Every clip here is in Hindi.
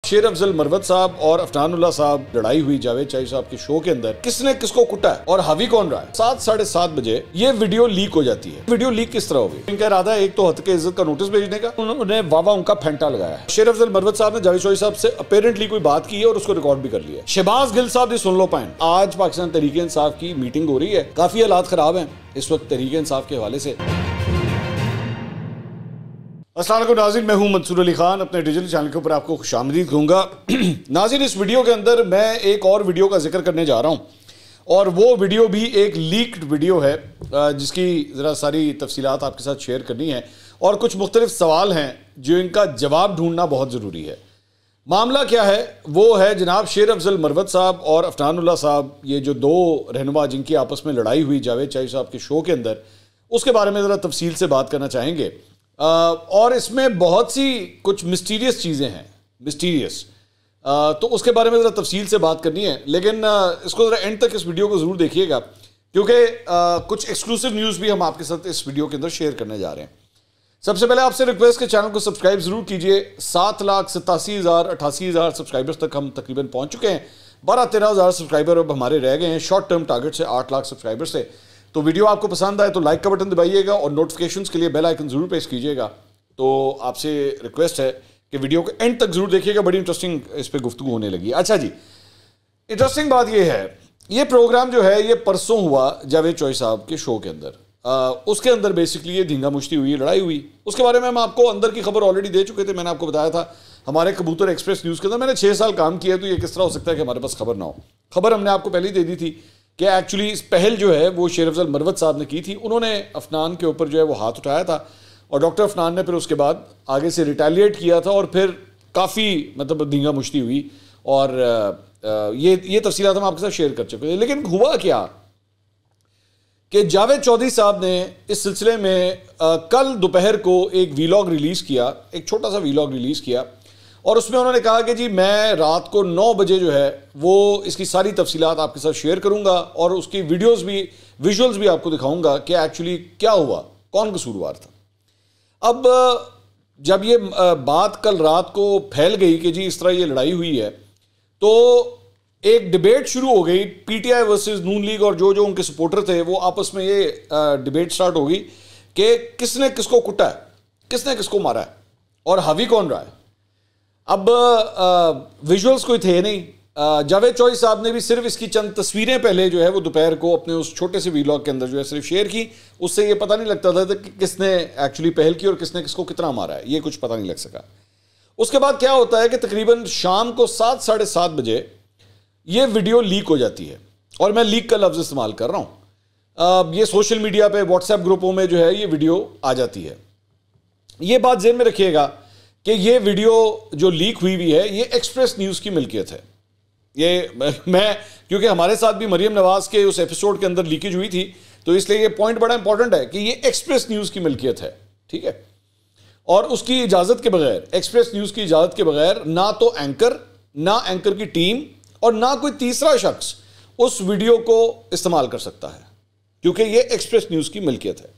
शेर अफजल मरवत साहब और अफनानुल्लाह साहब लड़ाई हुई जावेद चाई साहब के शो के अंदर, किसने किसको कुटा है और हावी कौन रहा है। 7-7:30 बजे ये वीडियो लीक हो जाती है। वीडियो लीक किस तरह होगी? इनका इरादा है एक तो हत्या इज्जत का नोटिस भेजने का, उन्होंने वावा उनका फेंटा लगाया है। शेर अफजल मरवत साहब ने जावेद चाई साहब से अपेरेंटली कोई बात की है और उसको रिकॉर्ड भी कर लिया है। शहबाज गिल साहब ने सुन लो पॉइंट, आज पाकिस्तान तहरीक इंसाफ की मीटिंग हो रही है, काफी हालात खराब है इस वक्त तहरीक इंसाफ के हवाले से। अस्सलाम वालेकुम नाज़रीन, मैं हूं मंसूर अली खान, अपने डिजिटल चैनल के ऊपर आपको खुशामदीद कहूँगा। नाज़रीन, इस वीडियो के अंदर मैं एक और वीडियो का जिक्र करने जा रहा हूं और वो वीडियो भी एक लीक्ड वीडियो है जिसकी ज़रा सारी तफसीलात आपके साथ शेयर करनी है और कुछ मुख्तलिफ सवाल हैं जो इनका जवाब ढूंढना बहुत ज़रूरी है। मामला क्या है? वो है जनाब शेर अफजल मरवत साहब और अफनानुल्लाह साहब, ये जो दो रहनुमा जिनकी आपस में लड़ाई हुई जावेद चाई साहब के शो के अंदर, उसके बारे में ज़रा तफसील से बात करना चाहेंगे। और इसमें बहुत सी कुछ मिस्टीरियस चीज़ें हैं, मिस्टीरियस, तो उसके बारे में ज़रा तफसील से बात करनी है। लेकिन इसको ज़रा एंड तक इस वीडियो को ज़रूर देखिएगा क्योंकि कुछ एक्सक्लूसिव न्यूज़ भी हम आपके साथ इस वीडियो के अंदर शेयर करने जा रहे हैं। सबसे पहले आपसे रिक्वेस्ट के चैनल को सब्सक्राइब ज़रूर कीजिए। 7,87,000 सब्सक्राइबर्स तक हम तकरीबन पहुँच चुके हैं। 12-13 सब्सक्राइबर अब हमारे रह गए हैं शॉर्ट टर्म टारगेट से 8 लाख सब्सक्राइबर से। तो वीडियो आपको पसंद आए तो लाइक का बटन दबाइएगा और नोटिफिकेशंस के लिए बेल आइकन जरूर प्रेस कीजिएगा। तो आपसे रिक्वेस्ट है कि वीडियो को एंड तक जरूर देखिएगा, बड़ी इंटरेस्टिंग इस पे गुफ्तगू होने लगी। अच्छा जी, इंटरेस्टिंग बात ये है, ये प्रोग्राम जो है ये परसों हुआ जावेद चाई साहब के शो के अंदर। उसके अंदर बेसिकली ये धींगा मुश्ती हुई, लड़ाई हुई। उसके बारे में हम आपको अंदर की खबर ऑलरेडी दे चुके थे। मैंने आपको बताया था हमारे कबूतर एक्सप्रेस न्यूज़ के अंदर मैंने 6 साल काम किया, तो ये किस तरह हो सकता है कि हमारे पास खबर ना हो। खबर हमने आपको पहले ही दे दी थी कि एक्चुअली इस पहल जो है वो शेर अफजल मरवत साहब ने की थी। उन्होंने अफनान के ऊपर जो है वो हाथ उठाया था और डॉक्टर अफनान ने फिर उसके बाद आगे से रिटेलिएट किया था और फिर काफ़ी मतलब धींगा मुश्ती हुई और ये तफसीलात हम आपके साथ शेयर कर चुके हैं। लेकिन हुआ क्या कि जावेद चौधरी साहब ने इस सिलसिले में कल दोपहर को एक वीलॉग रिलीज़ किया, एक छोटा सा वीलॉग रिलीज़ किया और उसमें उन्होंने कहा कि जी मैं रात को 9 बजे जो है वो इसकी सारी तफसीलात आपके साथ शेयर करूंगा और उसकी वीडियोस भी, विजुअल्स भी आपको दिखाऊंगा कि एक्चुअली क्या हुआ, कौन कसूरवार था। अब जब ये बात कल रात को फैल गई कि जी इस तरह ये लड़ाई हुई है, तो एक डिबेट शुरू हो गई पीटीआई वर्सेस नून लीग, और जो जो उनके सपोर्टर थे वो आपस में ये डिबेट स्टार्ट हो गई कि किसने किसको कुटा है, किसने किसको मारा है और हावी कौन रहा है। अब विजुअल्स कोई थे नहीं। जावेद चाई साहब ने भी सिर्फ इसकी चंद तस्वीरें पहले जो है वो दोपहर को अपने उस छोटे से वीलॉग के अंदर जो है सिर्फ शेयर की। उससे ये पता नहीं लगता था कि किसने एक्चुअली पहल की और किसने किसको कितना मारा है, ये कुछ पता नहीं लग सका। उसके बाद क्या होता है कि तकरीबन शाम को 7-7:30 बजे ये वीडियो लीक हो जाती है और मैं लीक का लफ्ज़ इस्तेमाल कर रहा हूँ। ये सोशल मीडिया पे व्हाट्सएप ग्रुपों में जो है ये वीडियो आ जाती है। ये बात ज़हन में रखिएगा कि ये वीडियो जो लीक हुई है ये एक्सप्रेस न्यूज़ की मिल्कियत है। ये मैं क्योंकि हमारे साथ भी मरियम नवाज के उस एपिसोड के अंदर लीकेज हुई थी, तो इसलिए ये पॉइंट बड़ा इंपॉर्टेंट है कि ये एक्सप्रेस न्यूज़ की मिल्कियत है, ठीक है। और उसकी इजाज़त के बगैर, एक्सप्रेस न्यूज़ की इजाज़त के बगैर ना तो एंकर, ना एंकर की टीम और ना कोई तीसरा शख्स उस वीडियो को इस्तेमाल कर सकता है क्योंकि ये एक्सप्रेस न्यूज़ की मिल्कियत है।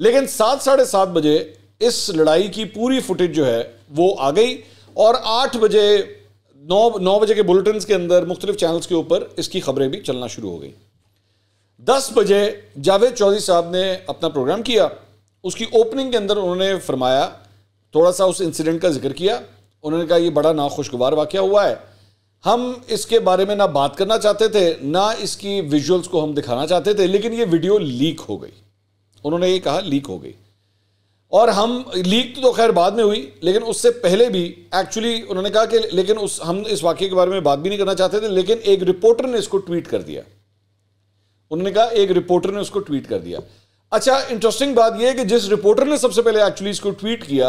लेकिन 7-7:30 बजे इस लड़ाई की पूरी फुटेज जो है वो आ गई और 8 बजे 9 बजे के बुलेटिन्स के अंदर मुख्तलिफ चैनल्स के ऊपर इसकी खबरें भी चलना शुरू हो गई। 10 बजे जावेद चौधरी साहब ने अपना प्रोग्राम किया। उसकी ओपनिंग के अंदर उन्होंने फरमाया, थोड़ा सा उस इंसिडेंट का जिक्र किया। उन्होंने कहा ये बड़ा नाखुशगवार वाक़या हुआ है, हम इसके बारे में ना बात करना चाहते थे, ना इसकी विजुअल्स को हम दिखाना चाहते थे, लेकिन ये वीडियो लीक हो गई। उन्होंने ये कहा लीक हो गई और हम लीक तो खैर बाद में हुई, लेकिन उससे पहले भी एक्चुअली उन्होंने कहा कि लेकिन हम इस वाक़े के बारे में बात भी नहीं करना चाहते थे, लेकिन एक रिपोर्टर ने इसको ट्वीट कर दिया। उन्होंने कहा एक रिपोर्टर ने उसको ट्वीट कर दिया। अच्छा, इंटरेस्टिंग बात यह है कि जिस रिपोर्टर ने सबसे पहले एक्चुअली इसको ट्वीट किया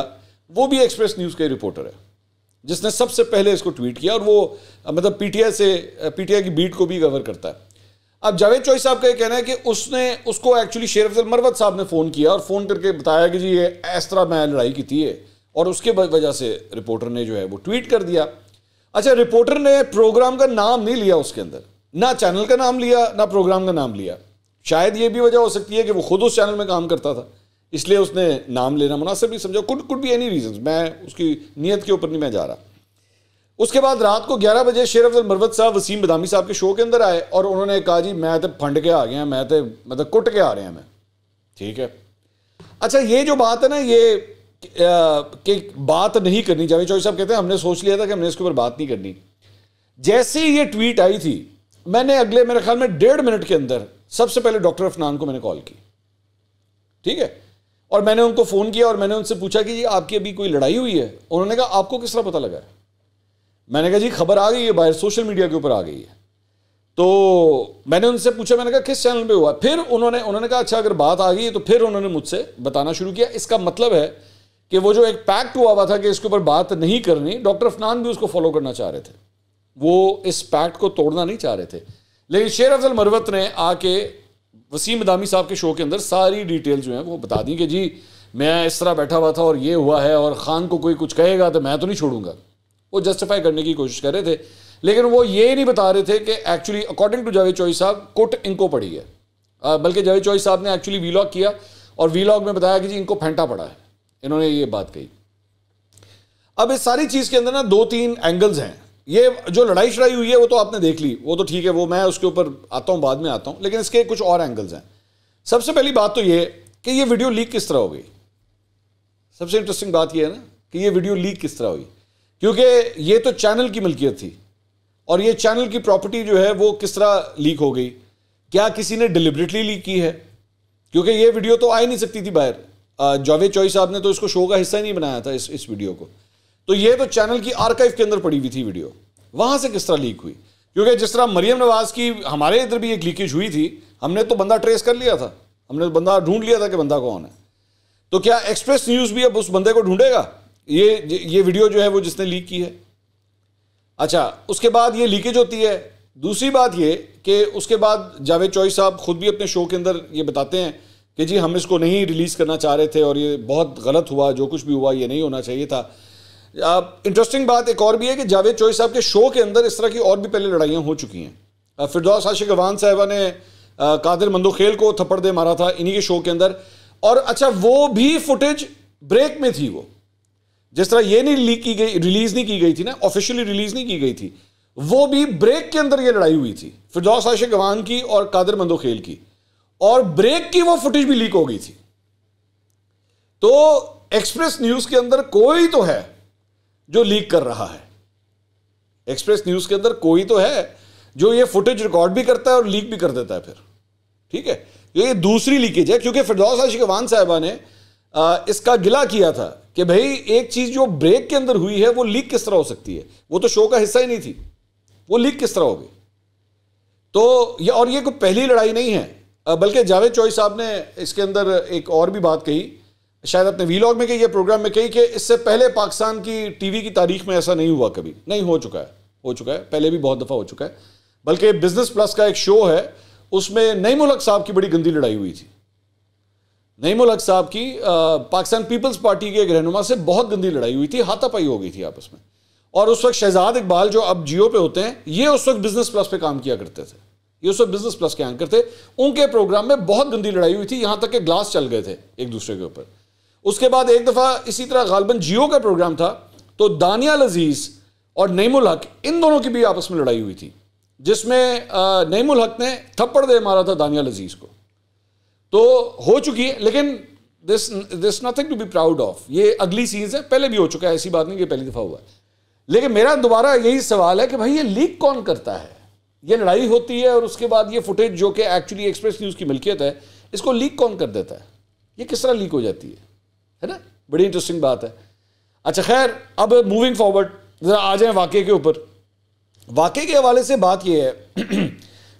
वो भी एक्सप्रेस न्यूज़ का रिपोर्टर है जिसने सबसे पहले इसको ट्वीट किया और वो मतलब पीटीआई की बीट को भी कवर करता है। अब जावेद चाई साहब का ये कहना है कि उसको एक्चुअली शेर अफजल मरवत साहब ने फ़ोन किया और फ़ोन करके बताया कि जी ये इस तरह मैं लड़ाई की थी और उसके वजह से रिपोर्टर ने जो है वो ट्वीट कर दिया। अच्छा, रिपोर्टर ने प्रोग्राम का नाम नहीं लिया, उसके अंदर ना चैनल का नाम लिया ना प्रोग्राम का नाम लिया। शायद ये भी वजह हो सकती है कि वो खुद उस चैनल में काम करता था, इसलिए उसने नाम लेना मुनासिब नहीं समझा। कुड बी एनी रीजन, मैं उसकी नीयत के ऊपर नहीं मैं जा रहा। उसके बाद रात को 11 बजे शेर अफजल मरवत साहब वसीम बदामी साहब के शो के अंदर आए और उन्होंने कहा जी मैं तो फंड के आ गया, मैं तो मतलब कुट के आ रहे हैं मैं। ठीक है, अच्छा ये जो बात है ना, ये कि बात नहीं करनी, जावेद चौधरी साहब कहते हैं हमने सोच लिया था कि हमने इसके ऊपर बात नहीं करनी। जैसे ही ये ट्वीट आई थी, मैंने अगले मेरे ख्याल में 1.5 मिनट के अंदर सबसे पहले डॉक्टर अफनान को मैंने कॉल की। ठीक है, और मैंने उनको फ़ोन किया और मैंने उनसे पूछा कि जी आपकी अभी कोई लड़ाई हुई है? उन्होंने कहा आपको किस तरह पता लगा है? मैंने कहा जी खबर आ गई है बाहर, सोशल मीडिया के ऊपर आ गई है। तो मैंने उनसे पूछा, मैंने कहा किस चैनल पे हुआ? फिर उन्होंने कहा अच्छा अगर बात आ गई है तो फिर उन्होंने मुझसे बताना शुरू किया। इसका मतलब है कि वो जो एक पैक्ट हुआ था कि इसके ऊपर बात नहीं करनी, डॉक्टर अफनान भी उसको फॉलो करना चाह रहे थे, वो इस पैक्ट को तोड़ना नहीं चाह रहे थे। लेकिन शेर अफजल मरवत ने आके वसीम बदामी साहब के शो के अंदर सारी डिटेल जो है वो बता दी कि जी मैं इस तरह बैठा हुआ था और ये हुआ है, और खान को कोई कुछ कहेगा तो मैं तो नहीं छोड़ूंगा। वो जस्टिफाई करने की कोशिश कर रहे थे, लेकिन वो ये नहीं बता रहे थे कि actually according to Javed Chaudhary sahab कुट इनको पड़ी है। बल्कि जावेद चौधरी साहब ने एक्चुअली वीलॉग किया और वीलॉग में बताया कि जी इनको फेंटा पड़ा है, इन्होंने ये बात कही। अब इस सारी चीज़ के अंदर ना 2-3 एंगल्स हैं। ये जो लड़ाई शड़ाई हुई है वो तो आपने देख ली, वो तो ठीक है, वो मैं उसके ऊपर आता हूँ, बाद में आता हूँ, लेकिन इसके कुछ और एंगल्स हैं। सबसे पहली बात तो ये कि ये वीडियो लीक किस तरह हो गई। सबसे इंटरेस्टिंग बात ये है ना कि ये वीडियो लीक किस तरह हुई, क्योंकि ये तो चैनल की मिल्कियत थी और ये चैनल की प्रॉपर्टी जो है वो किस तरह लीक हो गई। क्या किसी ने डिलिबरेटली लीक की है? क्योंकि ये वीडियो तो आ ही नहीं सकती थी बाहर। जावेद चौधरी साहब ने तो इसको शो का हिस्सा ही नहीं बनाया था इस वीडियो को, तो ये तो चैनल की आर्काइव के अंदर पड़ी हुई थी वीडियो, वहां से किस तरह लीक हुई? क्योंकि जिस तरह मरियम नवाज की हमारे इधर भी एक लीकेज हुई थी, हमने तो बंदा ट्रेस कर लिया था, हमने तो बंदा ढूंढ लिया था कि बंदा कौन है। तो क्या एक्सप्रेस न्यूज़ भी अब उस बंदे को ढूंढेगा ये वीडियो जो है वो जिसने लीक की है? अच्छा, उसके बाद ये लीकेज होती है। दूसरी बात ये कि उसके बाद जावेद चौधरी साहब खुद भी अपने शो के अंदर ये बताते हैं कि जी हम इसको नहीं रिलीज़ करना चाह रहे थे और ये बहुत गलत हुआ, जो कुछ भी हुआ ये नहीं होना चाहिए था। इंटरेस्टिंग बात एक और भी है कि जावेद चौधरी साहब के शो के अंदर इस तरह की और भी पहले लड़ाइयाँ हो चुकी हैं। फिरदौस आशिक अवान साहिबा ने कादिर मंदोखेल को थप्पड़ दे मारा था इन्हीं के शो के अंदर, और अच्छा वो भी फुटेज ब्रेक में थी। वो जिस तरह ये नहीं लीक की गई, रिलीज नहीं की गई थी ना, ऑफिशियली रिलीज नहीं की गई थी, वो भी ब्रेक के अंदर ये लड़ाई हुई थी फिरदौस आशिक अवान की और कादिर मंदोखेल की, और ब्रेक की वो फुटेज भी लीक हो गई थी। तो एक्सप्रेस न्यूज के अंदर कोई तो है जो लीक कर रहा है, एक्सप्रेस न्यूज के अंदर कोई तो है जो ये फुटेज रिकॉर्ड भी करता है और लीक भी कर देता है फिर। ठीक है, ये दूसरी लीकेज है, क्योंकि फिरदौस आशिक अवान साहिबा ने इसका गिला किया था कि भाई एक चीज जो ब्रेक के अंदर हुई है वो लीक किस तरह हो सकती है, वो तो शो का हिस्सा ही नहीं थी, वो लीक किस तरह हो गई? तो ये, और ये कोई पहली लड़ाई नहीं है, बल्कि जावेद चौधरी साहब ने इसके अंदर एक और भी बात कही, शायद अपने वीलॉग में कही या प्रोग्राम में कही, कि इससे पहले पाकिस्तान की टीवी की तारीख में ऐसा नहीं हुआ कभी, नहीं हो चुका है, पहले भी बहुत दफ़ा हो चुका है। बल्कि बिजनेस प्लस का एक शो है, उसमें नईमुल हक साहब की बड़ी गंदी लड़ाई हुई थी। नईमुल हक साहब की पाकिस्तान पीपल्स पार्टी के एक रहनुमा से बहुत गंदी लड़ाई हुई थी, हाथापाई हो गई थी आपस में। और उस वक्त शहजाद इकबाल जो अब जियो पे होते हैं, ये उस वक्त बिजनेस प्लस पे काम किया करते थे, ये उस वक्त बिजनेस प्लस के एंकर थे। उनके प्रोग्राम में बहुत गंदी लड़ाई हुई थी, यहां तक कि ग्लास चल गए थे एक दूसरे के ऊपर। उसके बाद एक दफ़ा इसी तरह गालबन जियो का प्रोग्राम था, तो दानियाल अजीज और नईमुल हक, इन दोनों की भी आपस में लड़ाई हुई थी, जिसमें नईमुल हक ने थप्पड़ दे मारा था दानियाल अजीज को। तो हो चुकी है, लेकिन this nothing to be proud of, ये अगली सीन्स है, पहले भी हो चुका है, ऐसी बात नहीं कि पहली दफ़ा हुआ है। लेकिन मेरा दोबारा यही सवाल है कि भाई ये लीक कौन करता है? ये लड़ाई होती है और उसके बाद ये फुटेज जो कि एक्चुअली एक्सप्रेस न्यूज़ की मिल्कियत है, इसको लीक कौन कर देता है? ये किस तरह लीक हो जाती है ना? बड़ी इंटरेस्टिंग बात है। अच्छा खैर, अब मूविंग फॉरवर्ड जरा आ जाए वाकये के ऊपर। वाकये के हवाले से बात यह है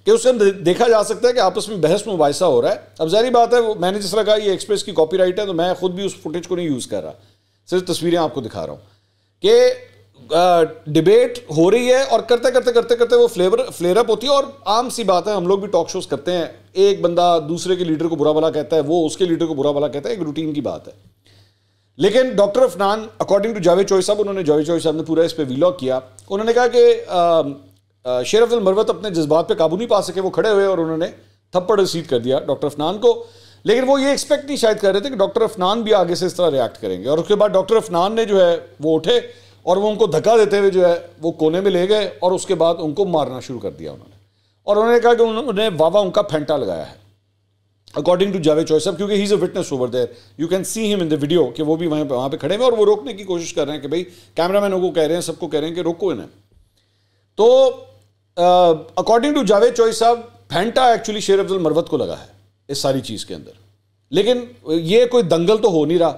कि उससे देखा जा सकता है कि आपस में बहस मुबाहिसा हो रहा है। अब जारी बात है, मैंने जिस तरह कहा ये एक्सप्रेस की कॉपीराइट है, तो मैं खुद भी उस फुटेज को नहीं यूज़ कर रहा, सिर्फ तस्वीरें आपको दिखा रहा हूँ कि डिबेट हो रही है और करते करते वो फ्लेयर अप होती है। और आम सी बात है, हम लोग भी टॉक शोज करते हैं, एक बंदा दूसरे के लीडर को बुरा भला कहता है, वो उसके लीडर को बुरा भला कहता है, एक रूटीन की बात है। लेकिन doctor Afnan, according to Javed Chaudhary sahab, Javed Chaudhary साहब ने पूरा इस पर वीलॉग किया। उन्होंने कहा कि शेर अफजल मरवत अपने जज्बात पे काबू नहीं पा सके, वो खड़े हुए और उन्होंने थप्पड़ रिसीव कर दिया डॉक्टर अफनान को। लेकिन वो ये एक्सपेक्ट नहीं शायद कर रहे थे कि डॉक्टर अफनान भी आगे से इस तरह रिएक्ट करेंगे। और उसके बाद डॉक्टर अफनान ने जो है वो उठे और वो उनको धक्का देते हुए जो है वो कोने में ले गए और उसके बाद उनको मारना शुरू कर दिया उन्होंने। और उन्होंने कहा कि उन्होंने वावा उनका फेंटा लगाया है अकॉर्डिंग टू जावेद चौधरी साहब, क्योंकि he is a witness over there, you can see him in the video कि वो भी वहाँ पे खड़े हैं और वो रोकने की कोशिश कर रहे हैं कि भाई कैमरामैनों को कह रहे हैं, सबको कह रहे हैं कि रोको इन्हें। तो अकॉर्डिंग टू जावेद चौधरी साहब फेंटा एक्चुअली शेर अफजल मरवत को लगा है इस सारी चीज़ के अंदर, लेकिन ये कोई दंगल तो हो नहीं रहा,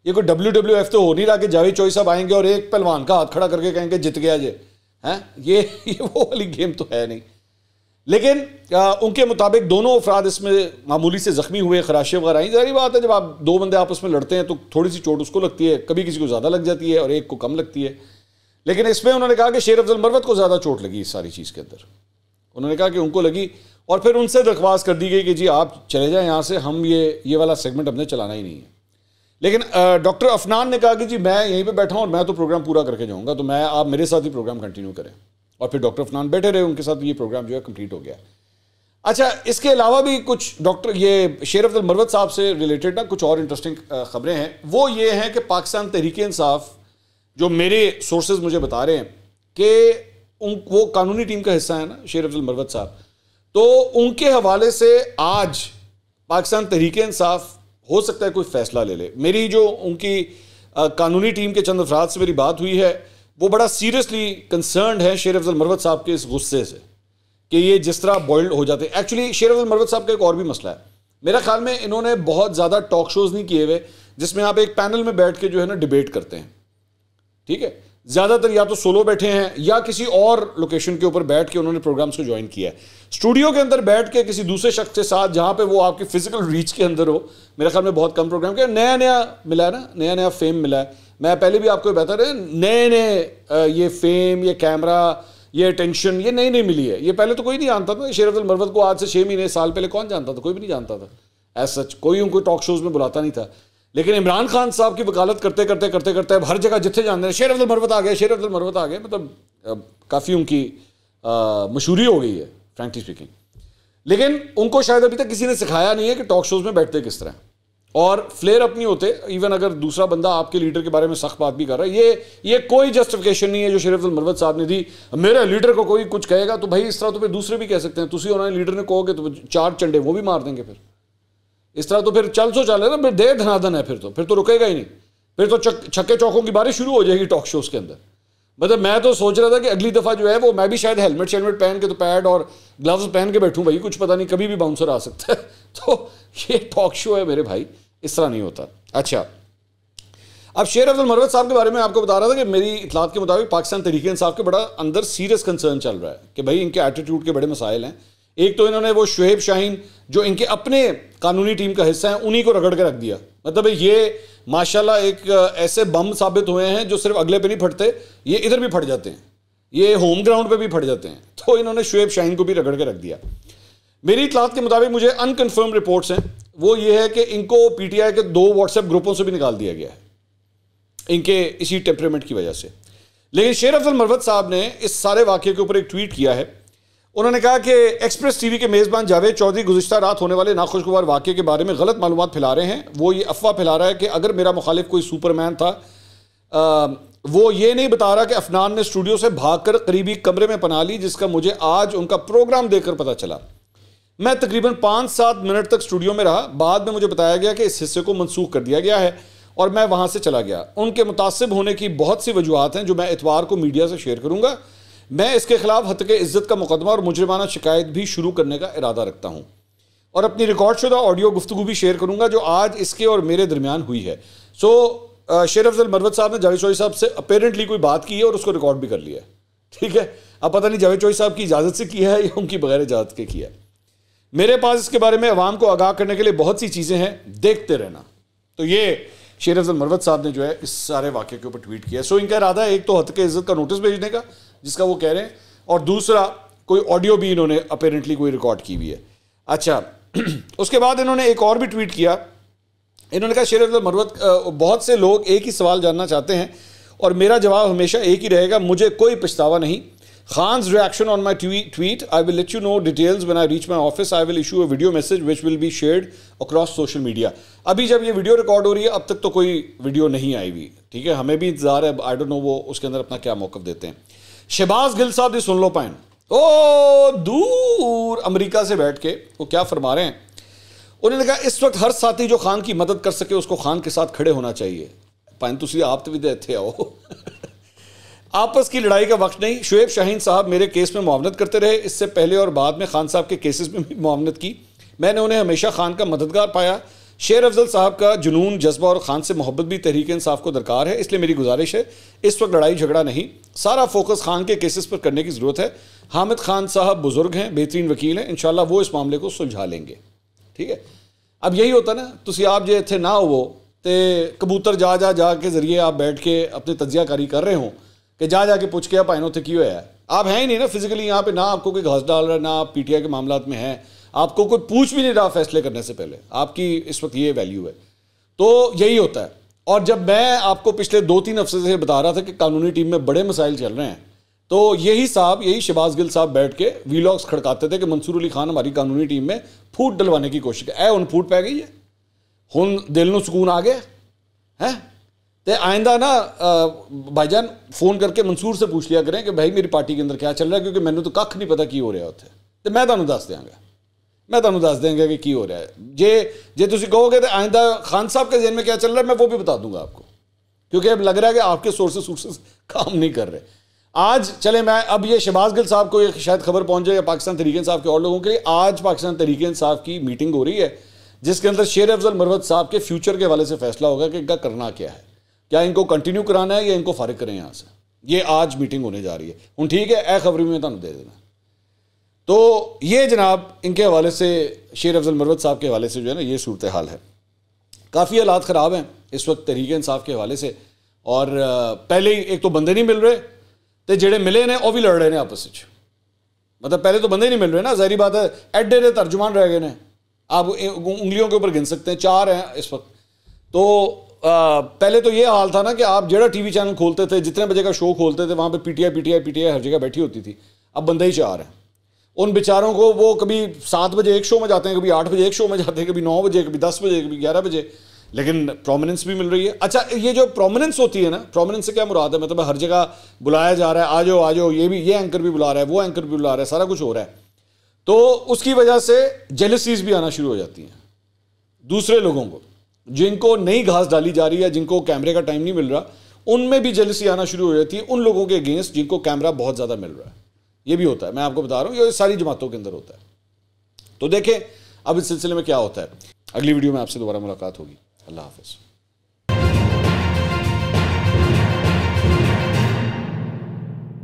ये कोई WWF तो हो नहीं रहा कि जावेद चौधरी साहब आएंगे और एक पहलवान का हाथ खड़ा करके कहेंगे जीत गया जे हैं, ये वो वाली गेम तो है नहीं। लेकिन उनके मुताबिक दोनों अफराद इसमें मामूली से जख्मी हुए, खराशें वगैरह आई। जारी बात है जब आप दो बंदे आपस में लड़ते हैं तो थोड़ी सी चोट उसको लगती है, कभी किसी को ज़्यादा लग जाती है और एक को कम लगती है। लेकिन इसमें उन्होंने कहा कि शेर अफजल मरवत को ज़्यादा चोट लगी इस सारी चीज़ के अंदर। उन्होंने कहा कि उनको लगी और फिर उनसे दरख्वास्त कर दी गई कि जी आप चले जाएं यहाँ से, हम ये वाला सेगमेंट हमने चलाना ही नहीं है। लेकिन डॉक्टर अफनान ने कहा कि जी मैं यहीं पे बैठा हूँ और मैं तो प्रोग्राम पूरा करके जाऊँगा, तो मैं आप मेरे साथ ही प्रोग्राम कंटिन्यू करें। और फिर डॉक्टर अफनान बैठे रहे, उनके साथ ये प्रोग्राम जो है कंप्लीट हो गया। अच्छा, इसके अलावा भी कुछ डॉक्टर ये शेर अफजल मरवत साहब से रिलेटेड ना कुछ और इंटरेस्टिंग खबरें हैं। वो ये हैं कि पाकिस्तान तहरीक इंसाफ, जो मेरे सोर्सेज मुझे बता रहे हैं कि वो कानूनी टीम का हिस्सा है ना शेर अफजल मरवत साहब, तो उनके हवाले से आज पाकिस्तान तहरीक इंसाफ हो सकता है कोई फैसला ले ले। मेरी जो उनकी कानूनी टीम के चंद अफराद से मेरी बात हुई है, वो बड़ा सीरियसली कंसर्न्ड है शेर अफजल मरवत साहब के इस गुस्से से कि ये जिस तरह बॉइल्ड हो जाते हैं। एक्चुअली शेर अफजल मरवत साहब का एक और भी मसला है, मेरा ख्याल में इन्होंने बहुत ज़्यादा टॉक शोज़ नहीं किए हुए जिसमें आप एक पैनल में बैठ के जो है ना डिबेट करते हैं, ठीक है। ज़्यादातर या तो सोलो बैठे हैं या किसी और लोकेशन के ऊपर बैठ के उन्होंने प्रोग्राम्स को ज्वाइन किया है। स्टूडियो के अंदर बैठ के किसी दूसरे शख्स के साथ जहाँ पे वो आपकी फिजिकल रीच के अंदर हो, मेरे ख्याल में बहुत कम प्रोग्राम किया। नया नया मिला है ना, नया नया फेम मिला है। मैं पहले भी आपको बता रहे, नए नए ये फेम, ये कैमरा, ये टेंशन, ये नई नई मिली है। ये पहले तो कोई नहीं जानता था शेर अफजल मरवत को, आज से 6 महीने साल पहले कौन जानता था? कोई भी नहीं जानता था एज सच, कोई उनको टॉक शोज में बुलाता नहीं था। लेकिन इमरान खान साहब की वकालत करते करते करते करते अब हर जगह जिथे जानते हैं शेर अफजल मरवत आ गए, शेर अफजल मरवत आ गए, मतलब काफ़ी उनकी मशहूरी हो गई है फ्रैंकली स्पीकिंग। लेकिन उनको शायद अभी तक किसी ने सिखाया नहीं है कि टॉक शोज में बैठते किस तरह और फ्लेयर अप नहीं होते। इवन अगर दूसरा बंदा आपके लीडर के बारे में सख्त बात भी कर रहा है, ये कोई जस्टिफिकेशन नहीं है जो शेर अफजल मरवत साहब ने दी। मेरे लीडर को कोई कुछ कहेगा तो भाई इस तरह तो फिर दूसरे भी कह सकते हैं, तुसी उन्होंने लीडर ने कहोगे तो 4 चंडे वो भी मार देंगे। फिर इस तरह तो फिर चल है ना, फिर दे धनाधन है, फिर तो रुकेगा ही नहीं, फिर तो छक्के चौकों की बारिश शुरू हो जाएगी टॉक शोज के अंदर। मतलब मैं तो सोच रहा था कि अगली दफ़ा जो है वो मैं भी शायद हेलमेट शेलमेट पहन के तो पैड और ग्लव्स पहन के बैठूं, भाई कुछ पता नहीं कभी भी बाउंसर आ सकता है। तो ये टॉक शो है मेरे भाई, इस तरह नहीं होता। अच्छा, अब शेर अफजल मरवत साहब के बारे में आपको बता रहा था कि मेरी इतलात के मुताबिक पाकिस्तान तहरीक इंसाफ के बड़ा अंदर सीरियस कंसर्न चल रहा है कि भाई इनके एटीट्यूड के बड़े मसाइल हैं। एक तो इन्होंने वो शुएब शाहीन जो इनके अपने कानूनी टीम का हिस्सा है उन्हीं को रगड़ के रख दिया। मतलब ये माशाल्लाह एक ऐसे बम साबित हुए हैं जो सिर्फ अगले पे नहीं फटते, ये इधर भी फट जाते हैं, ये होम ग्राउंड पे भी फट जाते हैं। तो इन्होंने शुएब शाहीन को भी रगड़ के रख दिया। मेरी इतलात के मुताबिक मुझे अनकन्फर्म रिपोर्ट्स हैं, वो ये है कि इनको PTI के 2 व्हाट्सएप ग्रुपों से भी निकाल दिया गया है इनके इसी टेम्परेमेंट की वजह से। लेकिन शेर अफजल मरवत साहब ने इस सारे वाक़े के ऊपर एक ट्वीट किया है। उन्होंने कहा कि एक्सप्रेस TV के मेज़बान जावेद चौधरी गुज़िश्ता रात होने वाले नाखुशगवार वाक़े के बारे में गलत मालूमात फैला रहे हैं। वो ये अफवाह फैला रहा है कि अगर मेरा मुखालिफ कोई सुपरमैन था, वो ये नहीं बता रहा कि अफनान ने स्टूडियो से भागकर करीबी कमरे में पनाह ली, जिसका मुझे आज उनका प्रोग्राम देखकर पता चला। मैं तकरीबन 5-7 मिनट तक स्टूडियो में रहा, बाद में मुझे बताया गया कि इस हिस्से को मनसूख कर दिया गया है और मैं वहाँ से चला गया। उनके मुतासिब होने की बहुत सी वजूहात हैं जो मैं इतवार को मीडिया से शेयर करूँगा। मैं इसके खिलाफ हत्के इज्जत का मुकदमा और मुजरिमाना शिकायत भी शुरू करने का इरादा रखता हूँ और अपनी रिकॉर्ड शुदा ऑडियो गुफ्तगू भी शेयर करूँगा जो आज इसके और मेरे दरमियान हुई है। सो शेर अफजल मरवत साहब ने जावेद चौधरी साहब से अपेरेंटली कोई बात की है और उसको रिकॉर्ड भी कर लिया है, ठीक है। अब पता नहीं जावेद चौधरी साहब की इजाज़त से किया है या उनकी बगैर इजाज़त के किया है। मेरे पास इसके बारे में अवाम को आगाह करने के लिए बहुत सी चीज़ें हैं, देखते रहना। तो ये शेर अफजल मरवत साहब ने जो है इस सारे वाक़े के ऊपर ट्वीट किया। सो इनका इरादा है एक तो हत्के इज्जत का नोटिस भेजने का जिसका वो कह रहे हैं, और दूसरा कोई ऑडियो भी इन्होंने अपेरेंटली कोई रिकॉर्ड की हुई है। अच्छा, उसके बाद इन्होंने एक और भी ट्वीट किया। इन्होंने कहा शेर अफजल मरवत, बहुत से लोग एक ही सवाल जानना चाहते हैं और मेरा जवाब हमेशा एक ही रहेगा, मुझे कोई पछतावा नहीं। Khan's reaction on my tweet. I will let you know details when I reach my office. I will issue a video message which will be shared across social media. अभी जब ये वीडियो रिकॉर्ड हो रही है, अब तक तो कोई वीडियो नहीं आई हुई, ठीक है, हमें भी इंतजार है, आई डोंट नो वो उसके अंदर अपना क्या मौकफ देते हैं। शहबाज गिल साहब दी सुन लो पाइन, ओ दूर अमेरिका से बैठ के वो क्या फरमा रहे हैं। उन्होंने कहा इस वक्त हर साथी जो खान की मदद कर सके उसको खान के साथ खड़े होना चाहिए। पाइन तुसी आप तो भी थे आओ आपस की लड़ाई का वक्त नहीं। शुएब शाहीन साहब मेरे केस में मुआवनत करते रहे, इससे पहले और बाद में खान साहब के केसेस में भी मुआवनत की। मैंने उन्हें हमेशा खान का मददगार पाया। शेर अफजल साहब का जुनून, जज्बा और खान से मोहब्बत भी तहरीक इंसाफ को दरकार है, इसलिए मेरी गुजारिश है इस वक्त लड़ाई झगड़ा नहीं, सारा फोकस खान के केसेस पर करने की ज़रूरत है। हामिद खान साहब बुजुर्ग हैं, बेहतरीन वकील हैं, इंशाल्लाह वो इस मामले को सुलझा लेंगे, ठीक है। अब यही होता ना, तुसी आप जो इतने ना हो तो कबूतर जा के जरिए आप बैठ के अपनी तजियाकारी कर रहे हो कि जाके पूछ के पाइन उत्थे की होया है। आप हैं ही नहीं ना फिजिकली यहाँ पे, ना आपको कोई घास डाल रहा है, ना आप पीटीआई के मामलात में हैं, आपको कोई पूछ भी नहीं रहा फैसले करने से पहले। आपकी इस वक्त ये वैल्यू है, तो यही होता है। और जब मैं आपको पिछले 2-3 हफ्ते से बता रहा था कि कानूनी टीम में बड़े मसाइल चल रहे हैं, तो यही शहबाज गिल साहब बैठ के वीलॉग्स खड़काते थे कि मंसूर अली खान हमारी कानूनी टीम में फूट डलवाने की कोशिश है। हुण फूट पै गई है, हुण दिल नूं सुकून आ गया है। तो आइंदा ना भाईजान फोन करके मंसूर से पूछ लिया करें कि भाई मेरी पार्टी के अंदर क्या चल रहा है, क्योंकि मैंने तो कख नहीं पता की हो रहा उत्थे, तो मैं तुहानूं दस देंगे कि की हो रहा है। जे तुसीं कहोगे तो आइंदा खान साहब के ज़हन में क्या चल रहा है मैं वो भी बता दूंगा आपको, क्योंकि अब लग रहा है कि आपके सोर्सेस काम नहीं कर रहे। आज चले मैं अब ये शहबाज गिल साहब को शायद खबर पहुंच जाए या पाकिस्तान तहरीक इंसाफ के और लोगों के लिए, आज पाकिस्तान तहरीक इंसाफ की मीटिंग हो रही है जिसके अंदर शेर अफजल मरवत साहब के फ्यूचर के हवाले से फैसला होगा कि इनका करना क्या है, क्या इनको कंटिन्यू कराना है या इनको फारिग करें यहाँ से। ये आज मीटिंग होने जा रही है। हूँ ठीक है, ए खबरी में तुहानूं दे देना। तो ये जनाब इनके हवाले से, शेर अफजल मरवत साहब के हवाले से जो है ना ये सूरत हाल है। काफ़ी हालात ख़राब हैं इस वक्त तहरीक इंसाफ के हवाले से। और पहले ही एक तो बंदे नहीं मिल रहे, तो जेड़े मिले ने वो भी लड़ रहे हैं आपस में। मतलब पहले तो बंदे ही नहीं मिल रहे ना, ज़ाहिर बात है, एडे तर्जुमान रह गए हैं, आप उंगलियों के ऊपर गिन सकते हैं, 4 हैं इस वक्त। तो पहले तो ये हाल था ना कि आप जेड़ा टीवी चैनल खोलते थे, जितने बजे का शो खोलते थे, वहाँ पे पीटीआई हर जगह बैठी होती थी। अब बंदे ही 4 हैं। उन बेचारों को वो कभी 7 बजे एक शो में जाते हैं, कभी 8 बजे एक शो में जाते हैं, कभी 9 बजे, कभी 10 बजे, कभी 11 बजे, लेकिन प्रोमिनेंस भी मिल रही है। अच्छा, ये जो प्रोमिनेंस होती है ना, प्रोमिनेंस से क्या मुराद है, मतलब हर जगह बुलाया जा रहा है, आ जाओ, ये एंकर भी बुला रहा है, वो एंकर भी बुला रहा है, सारा कुछ हो रहा है, तो उसकी वजह से जेलसीज भी आना शुरू हो जाती हैं दूसरे लोगों को, जिनको नई घास डाली जा रही है, जिनको कैमरे का टाइम नहीं मिल रहा, उनमें भी जेलसी आना शुरू हो जाती है उन लोगों के अगेंस्ट जिनको कैमरा बहुत ज़्यादा मिल रहा है। ये भी होता है, मैं आपको बता रहा हूँ, ये सारी जमातों के अंदर होता है। तो देखें अब इस सिलसिले में क्या होता है। अगली वीडियो में आपसे दोबारा मुलाकात होगी। अल्लाह हाफ़िज़।